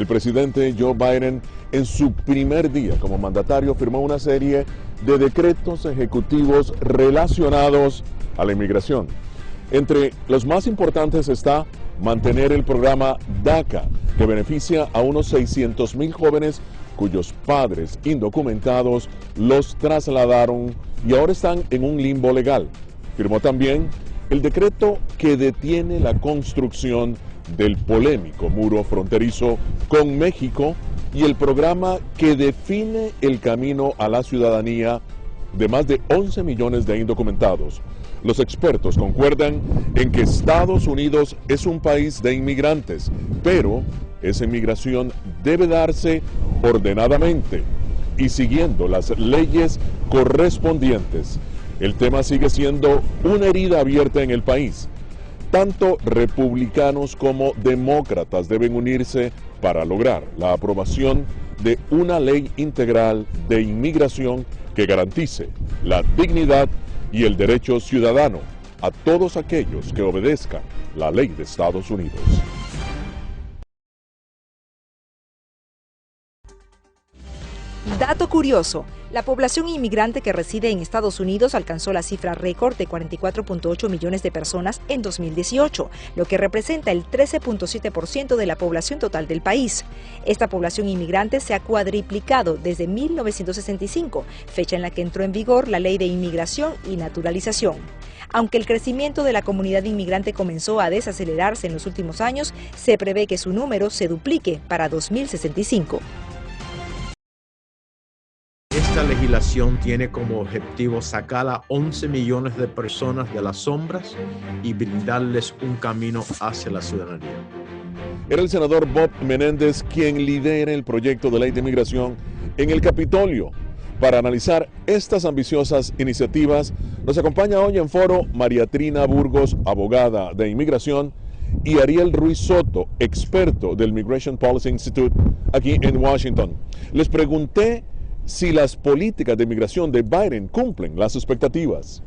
El presidente Joe Biden, en su primer día como mandatario, firmó una serie de decretos ejecutivos relacionados a la inmigración. Entre los más importantes está mantener el programa DACA, que beneficia a unos 600,000 jóvenes cuyos padres indocumentados los trasladaron y ahora están en un limbo legal. Firmó también el decreto que detiene la construcción del polémico muro fronterizo con México y el programa que define el camino a la ciudadanía de más de 11 millones de indocumentados. Los expertos concuerdan en que Estados Unidos es un país de inmigrantes, pero esa inmigración debe darse ordenadamente y siguiendo las leyes correspondientes. El tema sigue siendo una herida abierta en el país. Tanto republicanos como demócratas deben unirse para lograr la aprobación de una ley integral de inmigración que garantice la dignidad y el derecho ciudadano a todos aquellos que obedezcan la ley de Estados Unidos. Dato curioso, la población inmigrante que reside en Estados Unidos alcanzó la cifra récord de 44.8 millones de personas en 2018, lo que representa el 13.7% de la población total del país. Esta población inmigrante se ha cuadriplicado desde 1965, fecha en la que entró en vigor la Ley de Inmigración y Naturalización. Aunque el crecimiento de la comunidad inmigrante comenzó a desacelerarse en los últimos años, se prevé que su número se duplique para 2065. Esta legislación tiene como objetivo sacar a 11 millones de personas de las sombras y brindarles un camino hacia la ciudadanía. Era el senador Bob Menéndez quien lidera el proyecto de ley de inmigración en el Capitolio. Para analizar estas ambiciosas iniciativas, nos acompaña hoy en foro María Trina Burgos, abogada de inmigración, y Ariel Ruiz Soto, experto del Migration Policy Institute aquí en Washington. Les pregunté si las políticas de inmigración de Biden cumplen las expectativas.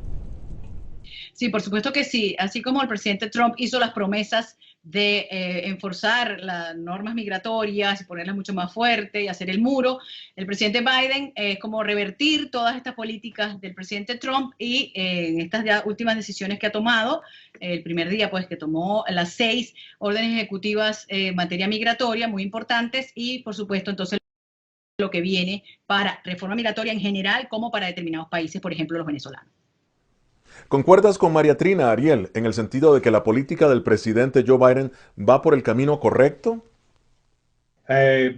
Sí, por supuesto que sí. Así como el presidente Trump hizo las promesas de enforzar las normas migratorias y ponerlas mucho más fuertes y hacer el muro, el presidente Biden es como revertir todas estas políticas del presidente Trump y en estas ya últimas decisiones que ha tomado, el primer día pues que tomó las 6 órdenes ejecutivas en materia migratoria muy importantes y por supuesto entonces lo que viene para reforma migratoria en general como para determinados países, por ejemplo los venezolanos. ¿Concuerdas con María Trina, Ariel, en el sentido de que la política del presidente Joe Biden va por el camino correcto? La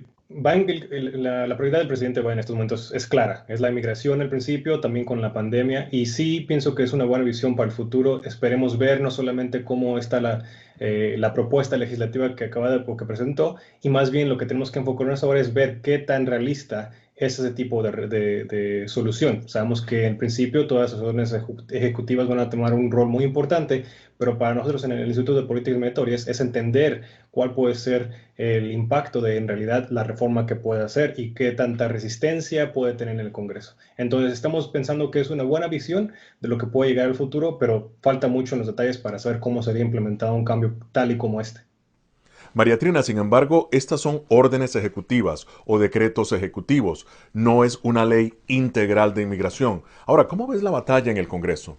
prioridad del presidente Biden en estos momentos es clara, es la inmigración al principio, también con la pandemia, y sí pienso que es una buena visión para el futuro. Esperemos ver no solamente cómo está la propuesta legislativa que que presentó, y más bien lo que tenemos que enfocarnos ahora es ver qué tan realista es ese tipo de solución. Sabemos que en principio todas las órdenes ejecutivas van a tomar un rol muy importante, pero para nosotros en el Instituto de Políticas Migratorias es entender cuál puede ser el impacto de en realidad la reforma que puede hacer y qué tanta resistencia puede tener en el Congreso. Entonces estamos pensando que es una buena visión de lo que puede llegar al futuro, pero falta mucho en los detalles para saber cómo sería implementado un cambio tal y como este. María Trina, sin embargo, estas son órdenes ejecutivas o decretos ejecutivos, no es una ley integral de inmigración. Ahora, ¿cómo ves la batalla en el Congreso?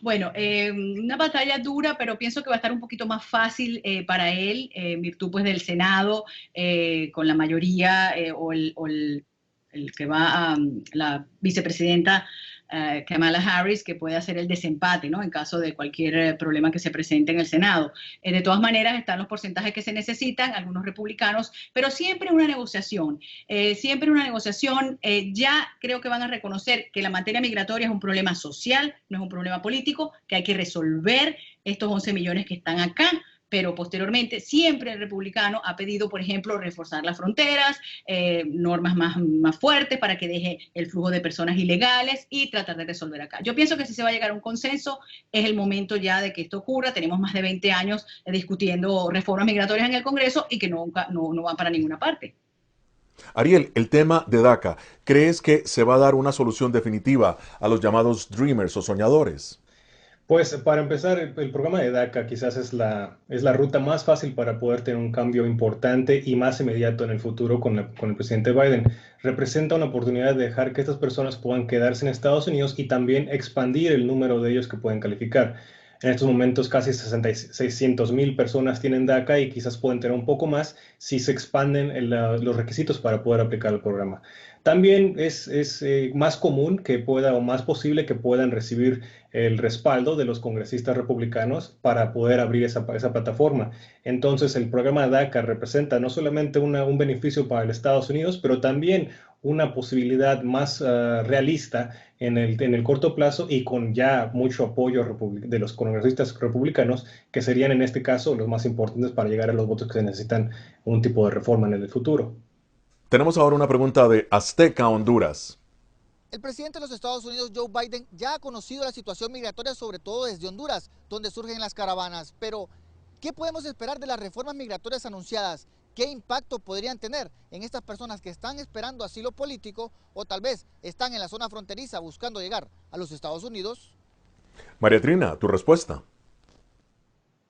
Bueno, una batalla dura, pero pienso que va a estar un poquito más fácil para él, en virtud pues, del Senado, con la mayoría el que va a la vicepresidenta Kamala Harris, que puede hacer el desempate, ¿no? En caso de cualquier problema que se presente en el Senado. De todas maneras, están los porcentajes que se necesitan, algunos republicanos, pero siempre una negociación. Ya creo que van a reconocer que la materia migratoria es un problema social, no es un problema político, que hay que resolver estos 11 millones que están acá, pero posteriormente siempre el republicano ha pedido, por ejemplo, reforzar las fronteras, normas más fuertes para que deje el flujo de personas ilegales y tratar de resolver acá. Yo pienso que si se va a llegar a un consenso, es el momento ya de que esto ocurra. Tenemos más de 20 años discutiendo reformas migratorias en el Congreso y que no van para ninguna parte. Ariel, el tema de DACA, ¿crees que se va a dar una solución definitiva a los llamados dreamers o soñadores? Pues para empezar, el programa de DACA quizás es la ruta más fácil para poder tener un cambio importante y más inmediato en el futuro con el presidente Biden. Representa una oportunidad de dejar que estas personas puedan quedarse en Estados Unidos y también expandir el número de ellos que pueden calificar. En estos momentos casi 600,000 personas tienen DACA y quizás pueden tener un poco más si se expanden los requisitos para poder aplicar el programa. También es más común que pueda o más posible que puedan recibir el respaldo de los congresistas republicanos para poder abrir esa plataforma. Entonces, el programa DACA representa no solamente un beneficio para los Estados Unidos, pero también una posibilidad más realista en el corto plazo y con ya mucho apoyo de los congresistas republicanos, que serían en este caso los más importantes para llegar a los votos que se necesitan un tipo de reforma en el futuro. Tenemos ahora una pregunta de Azteca, Honduras. El presidente de los Estados Unidos, Joe Biden, ya ha conocido la situación migratoria, sobre todo desde Honduras, donde surgen las caravanas. Pero, ¿qué podemos esperar de las reformas migratorias anunciadas? ¿Qué impacto podrían tener en estas personas que están esperando asilo político o tal vez están en la zona fronteriza buscando llegar a los Estados Unidos? María Trina, tu respuesta.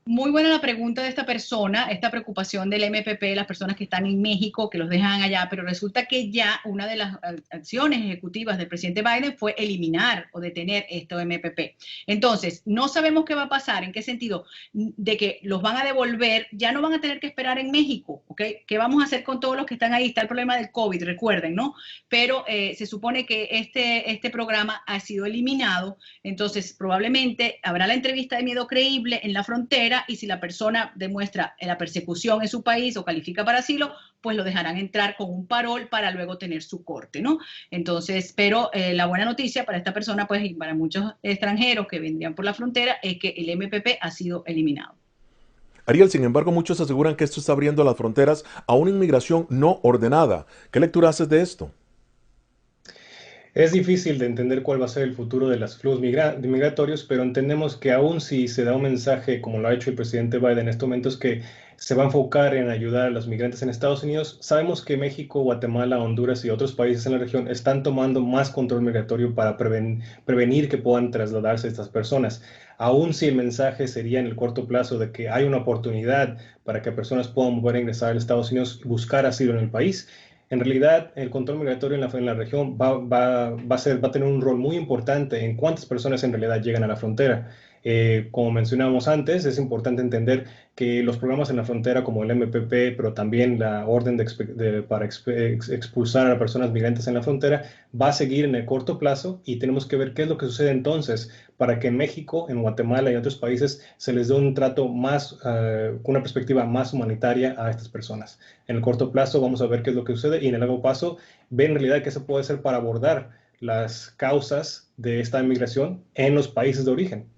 Muy buena la pregunta de esta persona, esta preocupación del MPP, las personas que están en México, que los dejan allá, pero resulta que ya una de las acciones ejecutivas del presidente Biden fue eliminar o detener esto MPP. Entonces, no sabemos qué va a pasar, en qué sentido, de que los van a devolver, ya no van a tener que esperar en México, ¿ok? ¿Qué vamos a hacer con todos los que están ahí? Está el problema del COVID, recuerden, ¿no? Pero se supone que este programa ha sido eliminado, entonces probablemente habrá la entrevista de miedo creíble en la frontera, y si la persona demuestra la persecución en su país o califica para asilo, pues lo dejarán entrar con un parol para luego tener su corte, ¿no? Entonces, pero la buena noticia para esta persona, pues, y para muchos extranjeros que vendrían por la frontera, es que el MPP ha sido eliminado. Ariel, sin embargo, muchos aseguran que esto está abriendo las fronteras a una inmigración no ordenada. ¿Qué lectura haces de esto? Es difícil de entender cuál va a ser el futuro de los flujos migratorios, pero entendemos que aún si se da un mensaje, como lo ha hecho el presidente Biden en estos momentos, que se va a enfocar en ayudar a los migrantes en Estados Unidos, sabemos que México, Guatemala, Honduras y otros países en la región están tomando más control migratorio para prevenir que puedan trasladarse estas personas. Aún si el mensaje sería en el corto plazo de que hay una oportunidad para que personas puedan volver a ingresar a Estados Unidos y buscar asilo en el país, en realidad, el control migratorio en la región va a tener un rol muy importante en cuántas personas en realidad llegan a la frontera. Como mencionábamos antes, es importante entender que los programas en la frontera como el MPP, pero también la orden para expulsar a personas migrantes en la frontera, va a seguir en el corto plazo y tenemos que ver qué es lo que sucede entonces para que en México, en Guatemala y en otros países se les dé un trato más, con una perspectiva más humanitaria a estas personas. En el corto plazo vamos a ver qué es lo que sucede y en el largo plazo ver en realidad qué se puede hacer para abordar las causas de esta inmigración en los países de origen.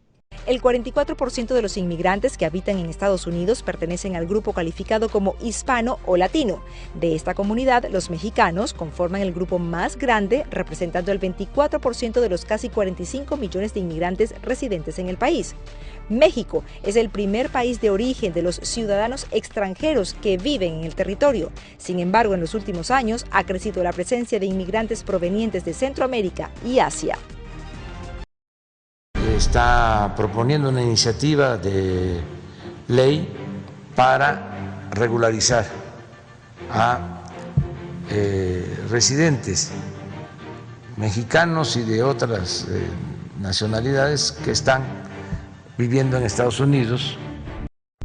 El 44% de los inmigrantes que habitan en Estados Unidos pertenecen al grupo calificado como hispano o latino. De esta comunidad, los mexicanos conforman el grupo más grande, representando el 24% de los casi 45 millones de inmigrantes residentes en el país. México es el primer país de origen de los ciudadanos extranjeros que viven en el territorio. Sin embargo, en los últimos años ha crecido la presencia de inmigrantes provenientes de Centroamérica y Asia. Está proponiendo una iniciativa de ley para regularizar a residentes mexicanos y de otras nacionalidades que están viviendo en Estados Unidos.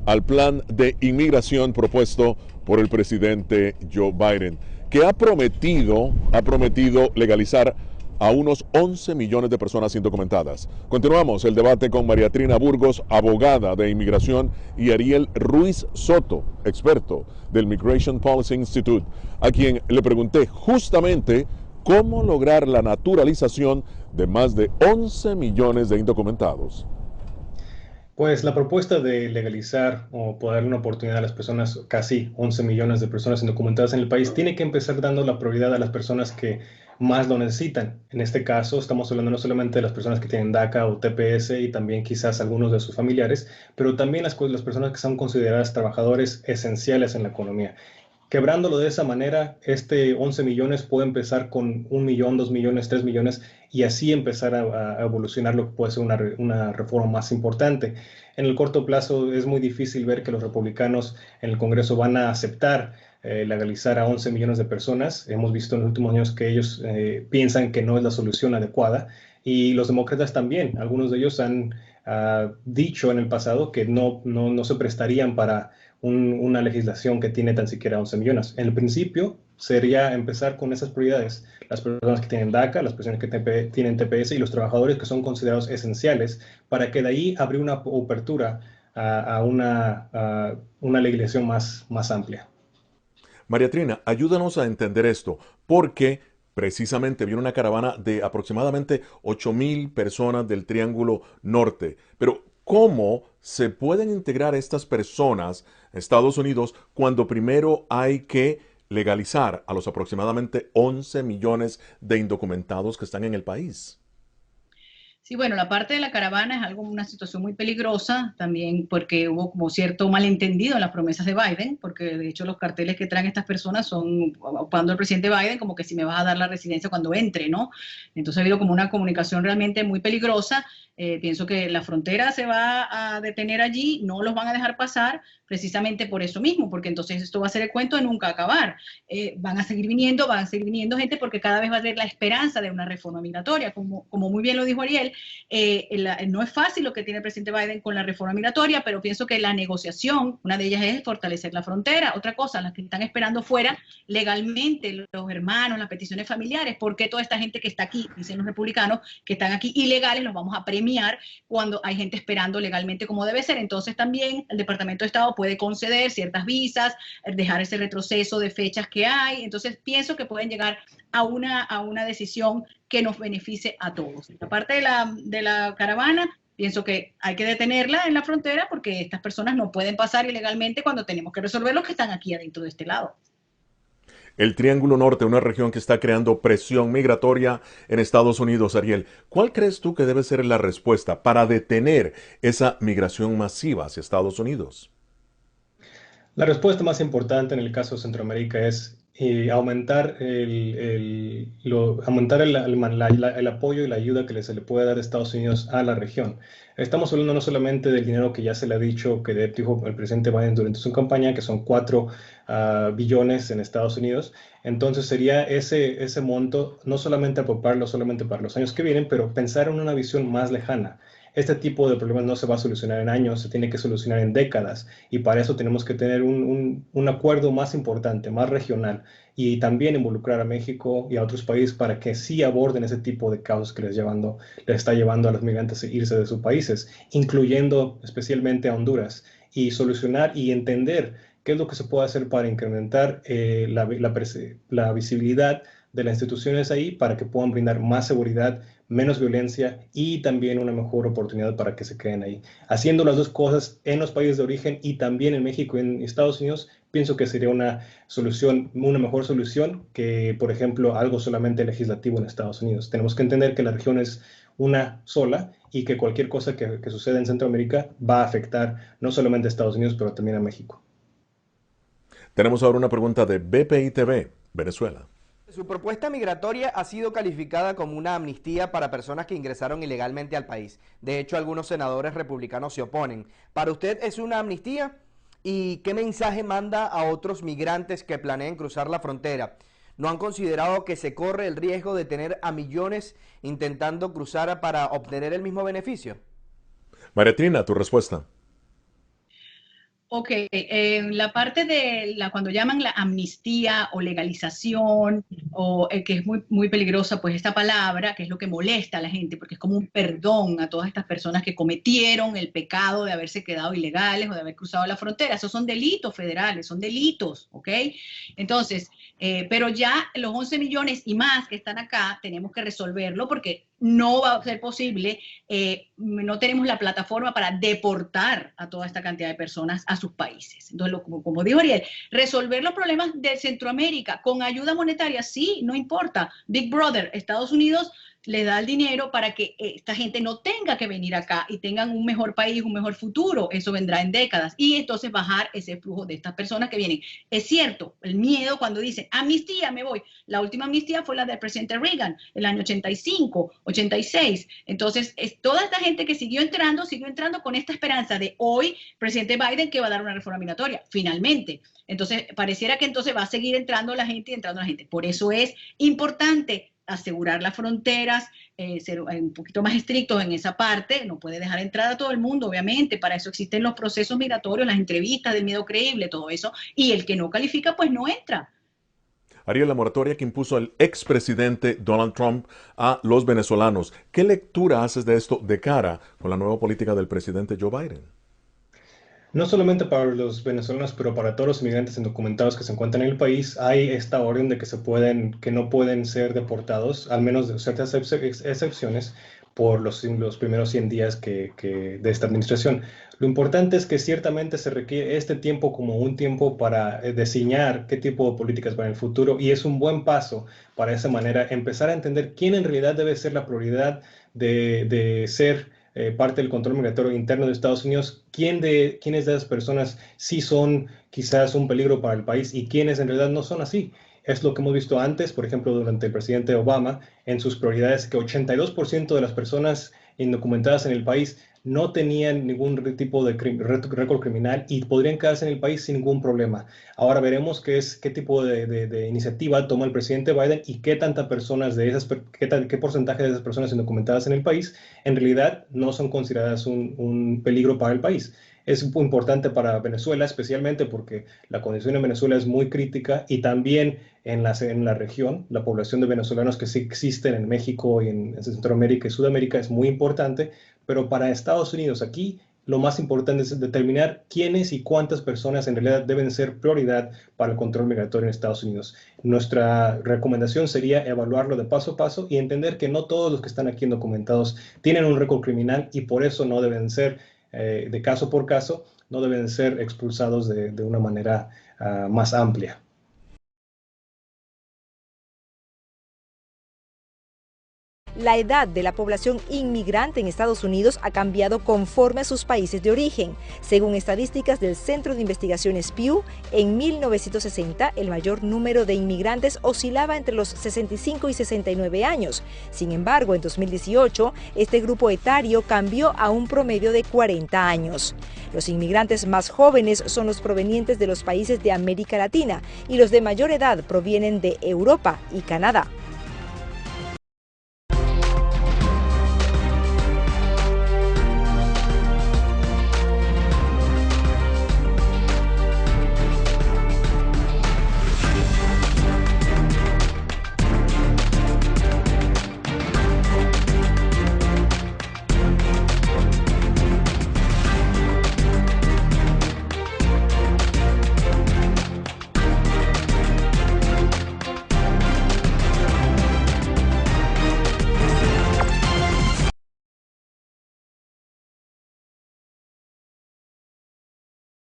Al plan de inmigración propuesto por el presidente Joe Biden, que ha prometido legalizar a unos 11 millones de personas indocumentadas. Continuamos el debate con María Trina Burgos, abogada de inmigración, y Ariel Ruiz Soto, experto del Migration Policy Institute, a quien le pregunté justamente cómo lograr la naturalización de más de 11 millones de indocumentados. Pues la propuesta de legalizar o poder darle una oportunidad a las personas, casi 11 millones de personas indocumentadas en el país, tiene que empezar dando la prioridad a las personas que más lo necesitan. En este caso, estamos hablando no solamente de las personas que tienen DACA o TPS y también quizás algunos de sus familiares, pero también las personas que son consideradas trabajadores esenciales en la economía. Quebrándolo de esa manera, este 11 millones puede empezar con 1 millón, 2 millones, 3 millones y así empezar a evolucionar lo que puede ser una reforma más importante. En el corto plazo es muy difícil ver que los republicanos en el Congreso van a aceptar legalizar a 11 millones de personas. Hemos visto en los últimos años que ellos piensan que no es la solución adecuada y los demócratas también. Algunos de ellos han dicho en el pasado que no se prestarían para una legislación que tiene tan siquiera 11 millones. En el principio sería empezar con esas prioridades, las personas que tienen DACA, las personas que tienen TPS y los trabajadores que son considerados esenciales, para que de ahí abrir una apertura a una legislación más amplia. María Trina, ayúdanos a entender esto, porque precisamente viene una caravana de aproximadamente 8,000 personas del Triángulo Norte. Pero, ¿cómo se pueden integrar estas personas a Estados Unidos cuando primero hay que legalizar a los aproximadamente 11 millones de indocumentados que están en el país? Sí, bueno, la parte de la caravana es una situación muy peligrosa también porque hubo como cierto malentendido en las promesas de Biden, porque de hecho los carteles que traen estas personas son ocupando al presidente Biden como que si me vas a dar la residencia cuando entre, ¿no? Entonces ha habido como una comunicación realmente muy peligrosa. Pienso que la frontera se va a detener allí, no los van a dejar pasar precisamente por eso mismo, porque entonces esto va a ser el cuento de nunca acabar. Van a seguir viniendo gente porque cada vez va a haber la esperanza de una reforma migratoria. Como muy bien lo dijo Ariel, no es fácil lo que tiene el presidente Biden con la reforma migratoria, pero pienso que la negociación, una de ellas es fortalecer la frontera. Otra cosa, las que están esperando fuera legalmente, los hermanos, las peticiones familiares, ¿por qué toda esta gente que está aquí, dicen los republicanos, que están aquí ilegales, los vamos a premiar cuando hay gente esperando legalmente como debe ser? Entonces también el Departamento de Estado puede conceder ciertas visas, dejar ese retroceso de fechas que hay. Entonces pienso que pueden llegar a una decisión que nos beneficie a todos. La parte de la caravana, pienso que hay que detenerla en la frontera porque estas personas no pueden pasar ilegalmente cuando tenemos que resolver los que están aquí adentro de este lado. El Triángulo Norte, una región que está creando presión migratoria en Estados Unidos. Ariel, ¿cuál crees tú que debe ser la respuesta para detener esa migración masiva hacia Estados Unidos? La respuesta más importante en el caso de Centroamérica es aumentar el apoyo y la ayuda que se le puede dar a Estados Unidos a la región. Estamos hablando no solamente del dinero que ya se le ha dicho, que dijo el presidente Biden durante su campaña, que son 4 billones en Estados Unidos. Entonces sería ese monto no solamente apropiarlo solamente para los años que vienen, pero pensar en una visión más lejana. Este tipo de problemas no se va a solucionar en años, se tiene que solucionar en décadas y para eso tenemos que tener un acuerdo más importante, más regional y también involucrar a México y a otros países para que sí aborden ese tipo de casos que les está llevando a los migrantes a irse de sus países, incluyendo especialmente a Honduras, y solucionar y entender qué es lo que se puede hacer para incrementar la visibilidad de las instituciones ahí para que puedan brindar más seguridad, menos violencia y también una mejor oportunidad para que se queden ahí. Haciendo las dos cosas en los países de origen y también en México y en Estados Unidos, pienso que sería una mejor solución que, por ejemplo, algo solamente legislativo en Estados Unidos. Tenemos que entender que la región es una sola y que cualquier cosa que suceda en Centroamérica va a afectar no solamente a Estados Unidos, pero también a México. Tenemos ahora una pregunta de BPI TV, Venezuela. Su propuesta migratoria ha sido calificada como una amnistía para personas que ingresaron ilegalmente al país. De hecho, algunos senadores republicanos se oponen. ¿Para usted es una amnistía? ¿Y qué mensaje manda a otros migrantes que planeen cruzar la frontera? ¿No han considerado que se corre el riesgo de tener a millones intentando cruzar para obtener el mismo beneficio? María Trina, tu respuesta. Ok, la parte de cuando llaman la amnistía o legalización, o que es muy peligrosa, pues esta palabra, que es lo que molesta a la gente, porque es como un perdón a todas estas personas que cometieron el pecado de haberse quedado ilegales o de haber cruzado la frontera. Esos son delitos federales, son delitos, ¿ok? Entonces, pero ya los 11 millones y más que están acá, tenemos que resolverlo porque no va a ser posible, no tenemos la plataforma para deportar a toda esta cantidad de personas a sus países. Entonces, como dijo Ariel, resolver los problemas de Centroamérica con ayuda monetaria, sí, no importa. Big Brother, Estados Unidos les da el dinero para que esta gente no tenga que venir acá y tengan un mejor país, un mejor futuro. Eso vendrá en décadas. Y entonces bajar ese flujo de estas personas que vienen. Es cierto, el miedo cuando dicen, amnistía, me voy. La última amnistía fue la del presidente Reagan, el año 85, 86. Entonces, toda esta gente que siguió entrando con esta esperanza de hoy, presidente Biden, que va a dar una reforma migratoria, finalmente. Entonces, pareciera que entonces va a seguir entrando la gente y entrando la gente. Por eso es importante asegurar las fronteras, ser un poquito más estrictos en esa parte. No puede dejar entrar a todo el mundo, obviamente. Para eso existen los procesos migratorios, las entrevistas del miedo creíble, todo eso. Y el que no califica, pues no entra. Ariel, la moratoria que impuso el expresidente Donald Trump a los venezolanos. ¿Qué lectura haces de esto de cara con la nueva política del presidente Joe Biden? No solamente para los venezolanos, pero para todos los inmigrantes indocumentados que se encuentran en el país, hay esta orden de que no pueden ser deportados, al menos de ciertas excepciones, por los primeros 100 días de esta administración. Lo importante es que ciertamente se requiere este tiempo como un tiempo para diseñar qué tipo de políticas para el futuro, y es un buen paso para de esa manera empezar a entender quién en realidad debe ser la prioridad de ser parte del control migratorio interno de Estados Unidos, quiénes de esas personas sí son quizás un peligro para el país y quiénes en realidad no son así. Es lo que hemos visto antes, por ejemplo, durante el presidente Obama, en sus prioridades, que 82% de las personas indocumentadas en el país no tenían ningún tipo de récord criminal y podrían quedarse en el país sin ningún problema. Ahora veremos qué tipo de iniciativa toma el presidente Biden y qué porcentaje de esas personas indocumentadas en el país en realidad no son consideradas un peligro para el país. Es muy importante para Venezuela, especialmente porque la condición en Venezuela es muy crítica y también en la región, la población de venezolanos que sí existen en México y en Centroamérica y Sudamérica es muy importante, pero para Estados Unidos aquí lo más importante es determinar quiénes y cuántas personas en realidad deben ser prioridad para el control migratorio en Estados Unidos. Nuestra recomendación sería evaluarlo de paso a paso y entender que no todos los que están aquí indocumentados tienen un récord criminal y por eso no deben ser de caso por caso, no deben ser expulsados de una manera más amplia. La edad de la población inmigrante en Estados Unidos ha cambiado conforme a sus países de origen. Según estadísticas del Centro de Investigaciones Pew, en 1960 el mayor número de inmigrantes oscilaba entre los 65 y 69 años. Sin embargo, en 2018, este grupo etario cambió a un promedio de 40 años. Los inmigrantes más jóvenes son los provenientes de los países de América Latina y los de mayor edad provienen de Europa y Canadá.